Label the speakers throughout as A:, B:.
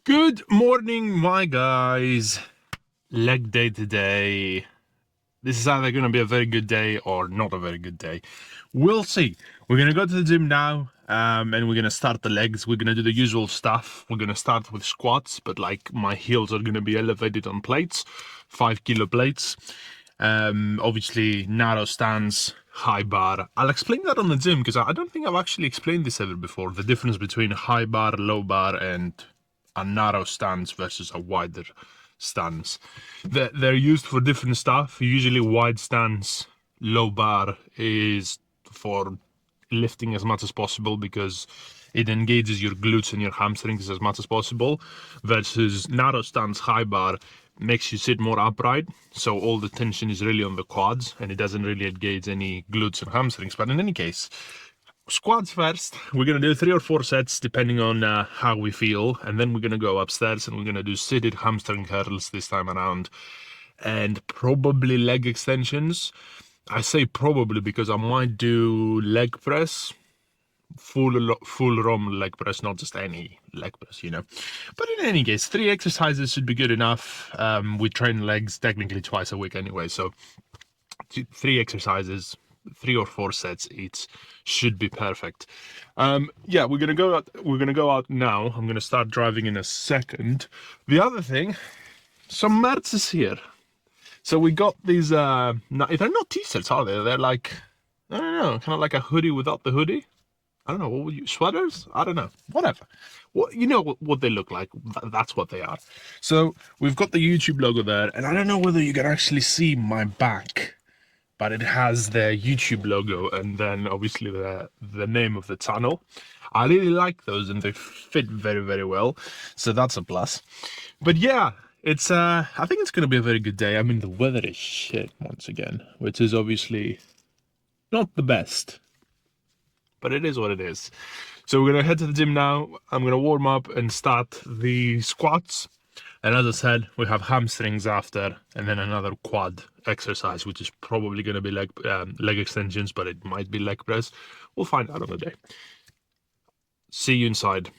A: Good morning, my guys. Leg day today. This is either going to be a very good day or not a very good day. We'll see. We're going to go to the gym now, and we're going to start the legs. We're going to do the usual stuff. We're going to start with squats, but like my heels are going to be elevated on plates, 5 kilo plates. Obviously, narrow stance, high bar. I'll explain that on the gym because I don't think I've actually explained this ever before. The difference between high bar, low bar, and a narrow stance versus a wider stance. They're used for different stuff. Usually wide stance, low bar is for lifting as much as possible because it engages your glutes and your hamstrings as much as possible, versus narrow stance, high bar makes you sit more upright, so all the tension is really on the quads and it doesn't really engage any glutes and hamstrings. But in any case, squats first. We're gonna do 3 or 4 sets depending on how we feel, and then we're gonna go upstairs and we're gonna do seated hamstring curls this time around, and probably leg extensions. I say probably because I might do leg press, full ROM leg press, not just any leg press, you know. But in any case, 3 exercises should be good enough. We train legs technically twice a week anyway, so 3 exercises, 3 or 4 sets each should be perfect. Yeah, we're gonna go out now. I'm gonna start driving in a second. The other thing, some merch is here. So we got these they're not t-shirts, are they? They're like, I don't know, kind of like a hoodie without the hoodie. I don't know, what would you, sweaters? I don't know, whatever. You know what they look like. That's what they are. So we've got the YouTube logo there, and I don't know whether you can actually see my back, but it has the YouTube logo and then obviously the name of the channel. I really like those and they fit very, very well, so that's a plus. But yeah, it's I think it's gonna be a very good day. I mean, the weather is shit once again, which is obviously not the best, but it is what it is. So we're gonna head to the gym now. I'm gonna warm up and start the squats. And as I said, we have hamstrings after, and then another quad exercise, which is probably going to be leg extensions, but it might be leg press. We'll find out on the day. See you inside.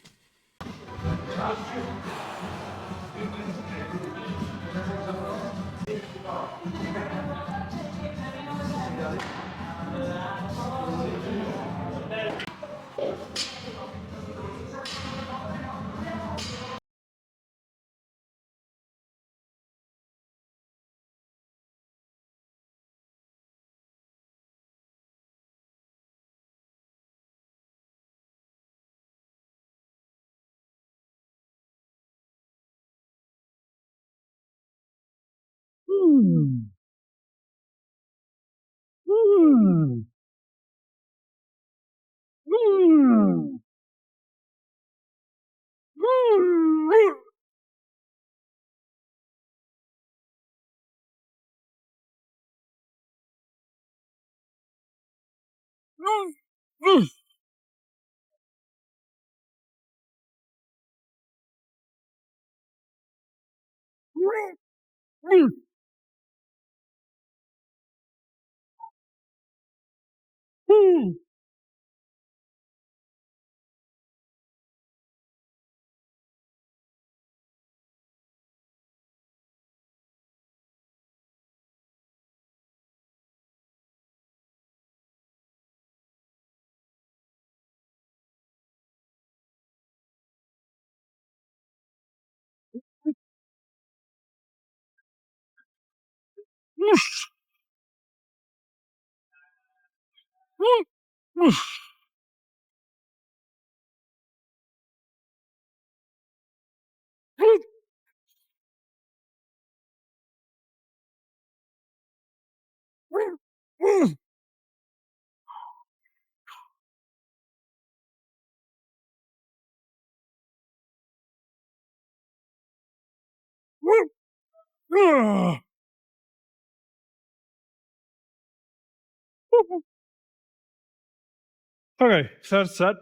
A: Okay, third set.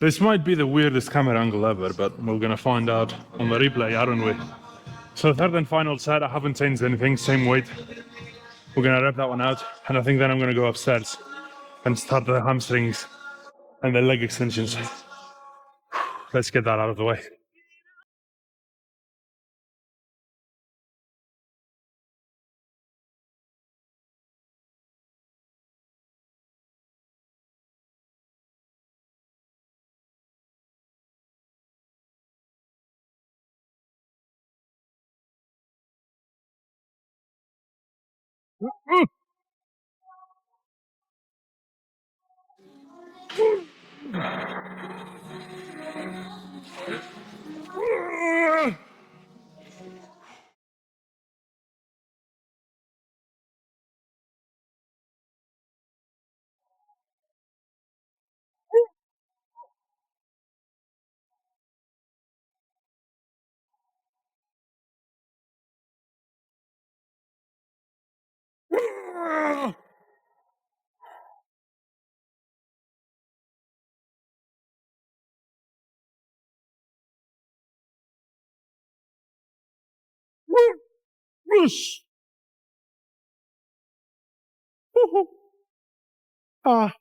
A: This might be the weirdest camera angle ever, but we're gonna find out on the replay, aren't we? So third and final set, I haven't changed anything, same weight. We're gonna rep that one out, and I think then I'm gonna go upstairs and start the hamstrings and the leg extensions. Let's get that out of the way. Ah.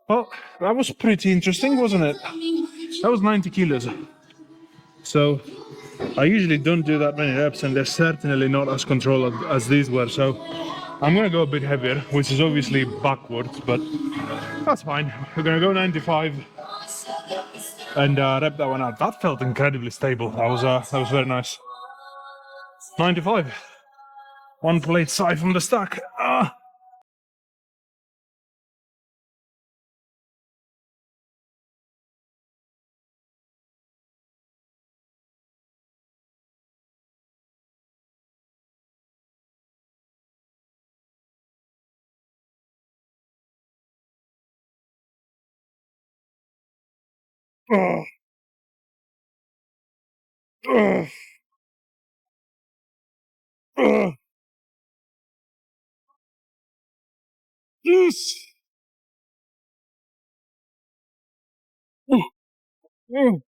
A: Well, that was pretty interesting, wasn't it? That was 90 kilos. So I usually don't do that many reps, and they're certainly not as controlled as these were. So I'm gonna go a bit heavier, which is obviously backwards, but that's fine. We're gonna go 95 and rep that one out. That felt incredibly stable. That was very nice. 95. One plate side from the stack. Ah. Oh. Oh. Oh. Yes. Oh. Oh.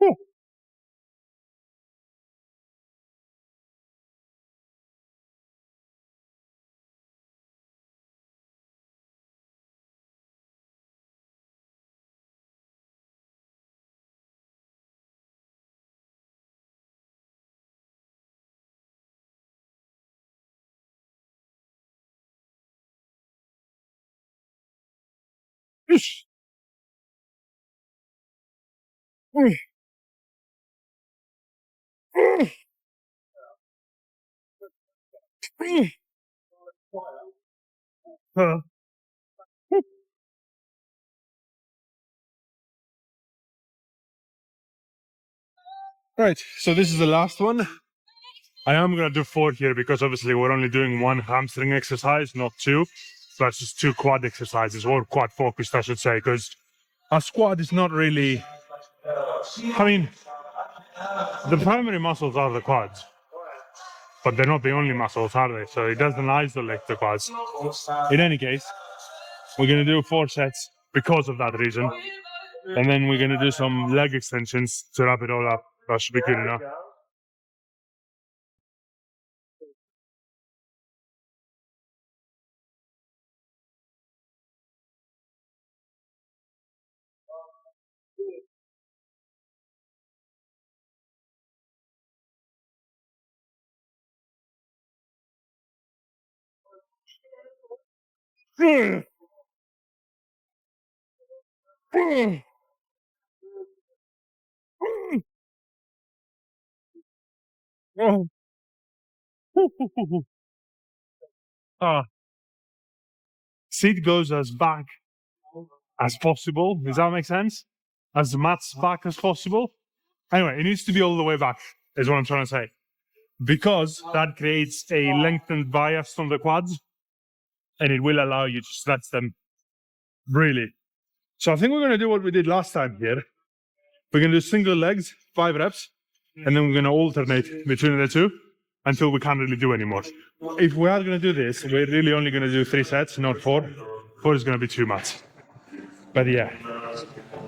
A: Oh. Yes. Oh. Oh. Oh. Right, so this is the last one. I am gonna do 4 here because obviously we're only doing one hamstring exercise, not two. So that's just 2 quad exercises, or quad focused, I should say, because a squat is not really. I mean, the primary muscles are the quads, but they're not the only muscles, are they? So it doesn't isolate the quads. In any case, we're gonna do 4 sets because of that reason, and then we're gonna do some leg extensions to wrap it all up. That should be good enough.
B: seat goes as back as possible. Does that make sense? As much back as possible. Anyway, it needs to be all the way back, is what I'm trying to say. Because that creates a lengthened bias on the quads and it will allow you to stretch them really. So I think we're going to do what we did last time here. We're going to do single legs, 5 reps, and then we're going to alternate between the two until we can't really do anymore. If we are going to do this, we're really only going to do 3 sets, not 4. 4 is going to be too much. But yeah,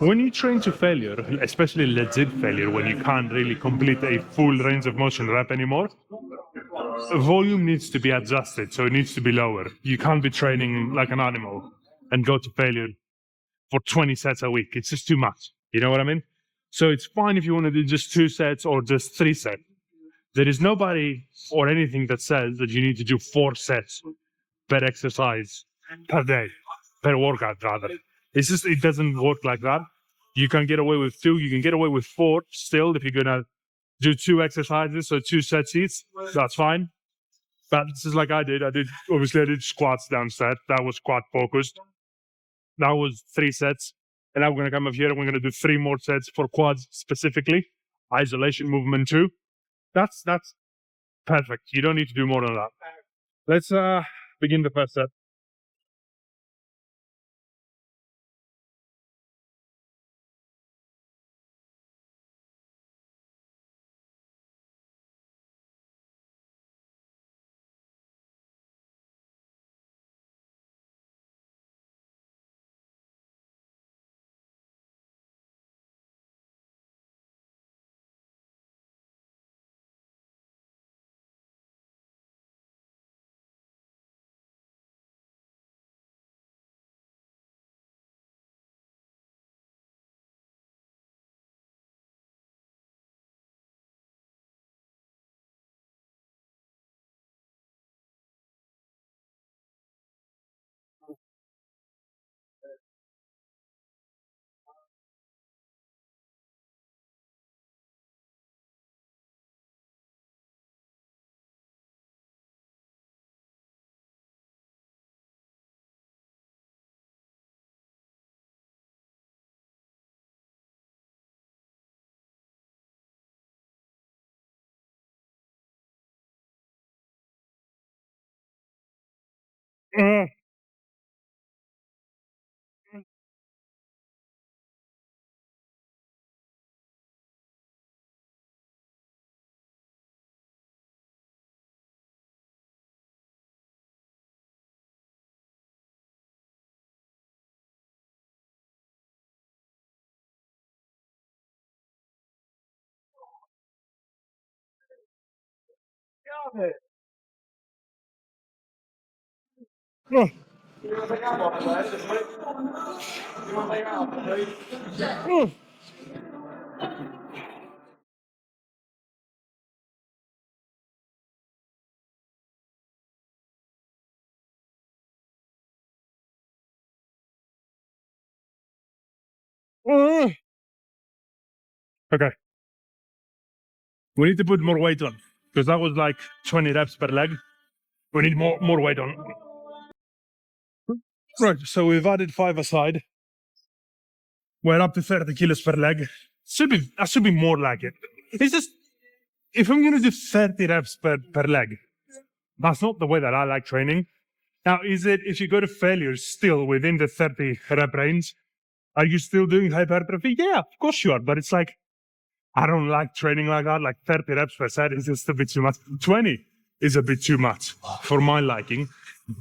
B: when you train to failure, especially legit failure, when you can't really complete a full range of motion rep anymore, volume needs to be adjusted, so it needs to be lower. You can't be training like an animal and go to failure for 20 sets a week. It's just too much. You know what I mean? So it's fine if you want to do just 2 sets or just 3 sets. There is nobody or anything that says that you need to do 4 sets per exercise per day, per workout rather. It's just, it doesn't work like that. You can get away with 2, you can get away with 4 still if you're gonna do 2 exercises, so 2 sets each, that's fine. But this is like I did obviously I did squats downstairs, that was quad focused. That was 3 sets. And now we're gonna come up here and we're gonna do 3 more sets for quads specifically. Isolation movement too. That's perfect. You don't need to do more than that. Let's begin the first set. Uh, uh, uh. Okay. We need to put more weight on because that was like 20 reps per leg. We need more weight on. Right, so we've added 5 aside. We're up to 30 kilos per leg. That should be more like it. It's just, if I'm gonna do 30 reps per leg, that's not the way that I like training. Now, is it, if you go to failure still within the 30 rep range, are you still doing hypertrophy? Yeah, of course you are, but it's like, I don't like training like that. Like 30 reps per set is just a bit too much. 20 is a bit too much for my liking.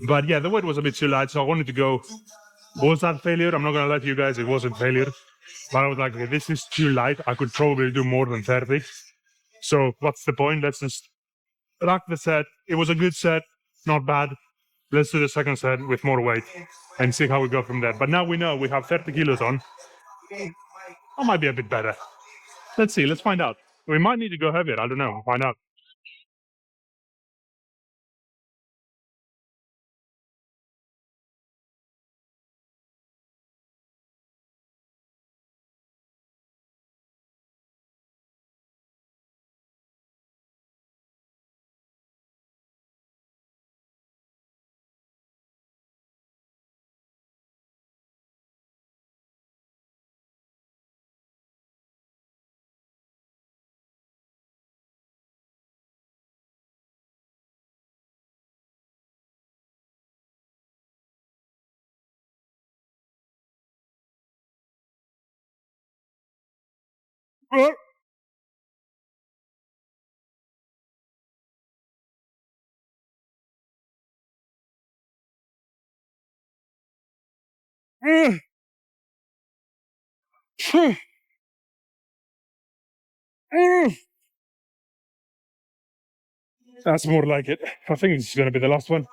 B: But yeah, the weight was a bit too light, so I wanted to go. Was that failure? I'm not gonna lie to you guys, it wasn't failure. But I was like, okay, this is too light. I could probably do more than 30. So what's the point? Let's just rack the set. It was a good set, not bad. Let's do the second set with more weight and see how we go from there. But now we know we have 30 kilos on. I might be a bit better. Let's see, let's find out. We might need to go heavier, I don't know, find out. That's more like it. I think this is going to be the last one.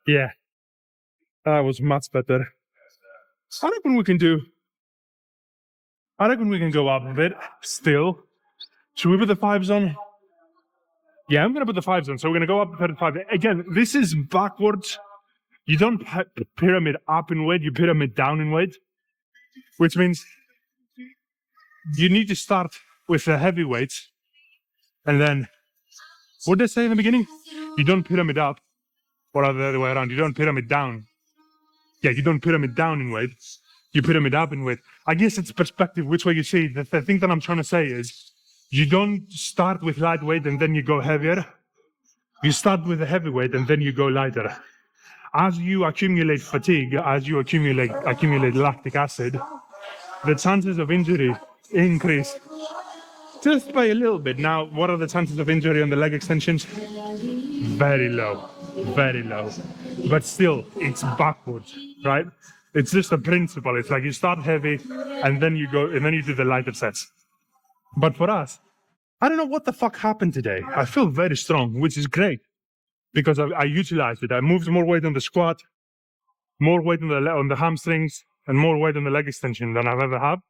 B: Yeah, that was much better. I reckon we can do. I reckon we can go up a bit still. Should we put the fives on? Yeah, I'm gonna put the fives on. So we're gonna go up 35. Again, this is backwards. You don't pyramid up in weight, you pyramid down in weight, which means you need to start with the heavy weights, and then what did they say in the beginning? You don't pyramid up, or the other way around. You don't pyramid down. Yeah, you don't pyramid down in weight. You pyramid up in weight. I guess it's perspective, which way you see it. The thing that I'm trying to say is you don't start with lightweight and then you go heavier. You start with a heavyweight and then you go lighter. As you accumulate fatigue, as you accumulate lactic acid, the chances of injury increase just by a little bit. Now, what are the chances of injury on the leg extensions? Very low, very low. But still, it's backwards, right? It's just a principle. It's like you start heavy and then you go and then you do the lighter sets. But for us, I don't know what the fuck happened today. I feel very strong, which is great because I utilized it. I moved more weight on the squat, more weight on the hamstrings, and more weight on the leg extension than I've ever had.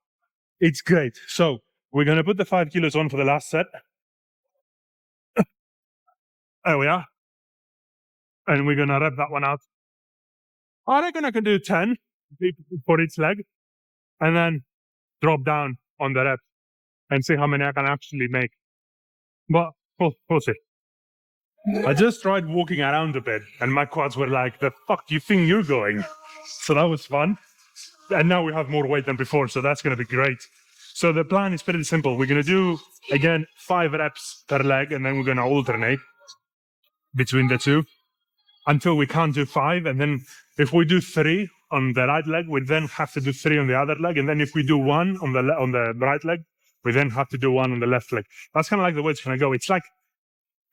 B: It's great. So we're gonna put the 5 kilos on for the last set. There we are. And we're gonna rep that one out. I reckon I can do 10 for each leg and then drop down on the rep and see how many I can actually make. But we'll see. I just tried walking around a bit and my quads were like, the fuck do you think you're going? So that was fun. And now we have more weight than before, so that's going to be great. So the plan is pretty simple. We're going to do, again, 5 reps per leg, and then we're going to alternate between the two until we can't do 5. And then if we do 3 on the right leg, we then have to do 3 on the other leg. And then if we do 1 on the right leg, we then have to do 1 on the left leg. That's kind of like the way it's going to go. It's like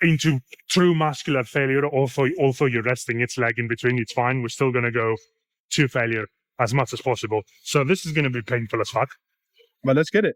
B: into true muscular failure. Also you're resting its leg in between. It's fine. We're still going to go to failure as much as possible. So this is going to be painful as fuck. But let's get it.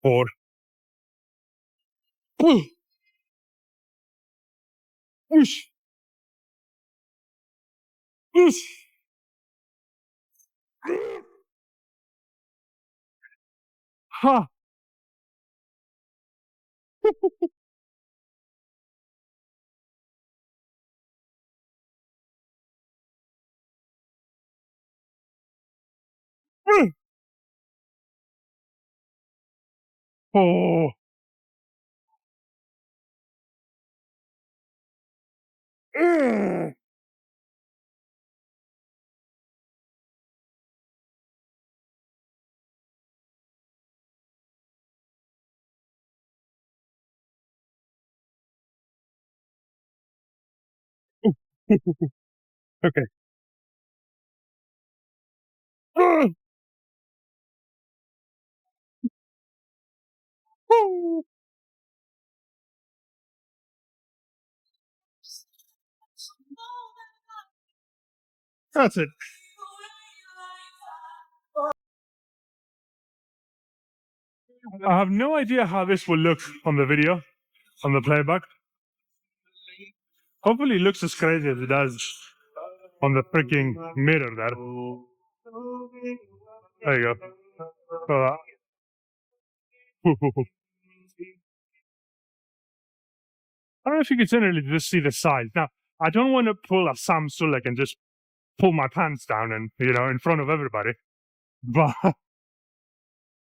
B: Four. Ha. Oh. Ugh. Okay. Ugh. Oh. That's it. I have no idea how this will look on the video, on the playback. Hopefully it looks as crazy as it does on the freaking mirror there. There you go. So, I don't know if you can generally just see the size. Now, I don't want to pull a Sam Sulek and just pull my pants down and, in front of everybody. But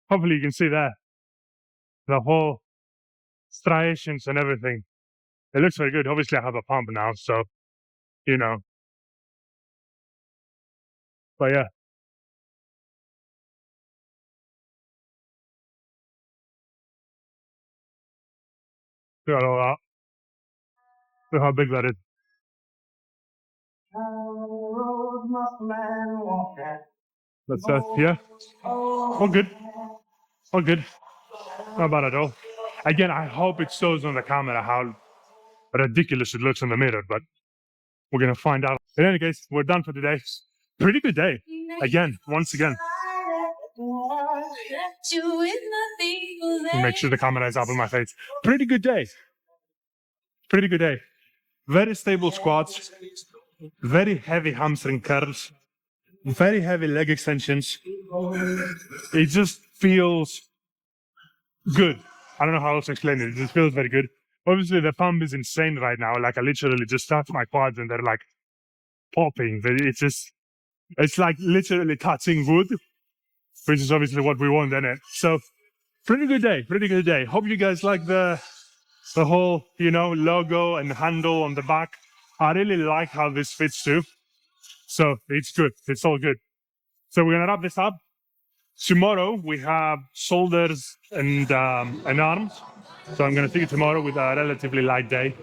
B: hopefully you can see there. The whole striations and everything. It looks very good. Obviously I have a pump now, so, but yeah. Look at all that. Look how big that is. That's yeah. All good. All good. Not bad at all. Again, I hope it shows on the camera how ridiculous it looks in the mirror, but we're gonna find out. In any case, we're done for today. Pretty good day. Again, once again. Make sure the camera is up in my face. Pretty good day. Pretty good day. Very stable squats. Very heavy hamstring curls. Very heavy leg extensions. It just feels good. I don't know how else to explain it. It just feels very good. Obviously, the thumb is insane right now. Like, I literally just touch my quads and they're like popping. It's like literally touching wood, which is obviously what we want in it. So, pretty good day. Pretty good day. Hope you guys like the whole, logo and handle on the back. I really like how this fits too. So, it's good. It's all good. So, we're going to wrap this up. Tomorrow we have shoulders and arms. So I'm going to take it tomorrow with a relatively light day.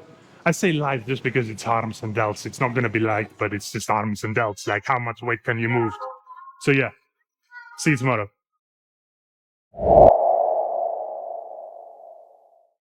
B: I say light just because it's arms and delts. It's not going to be light, but it's just arms and delts. Like, how much weight can you move? So yeah, see you tomorrow.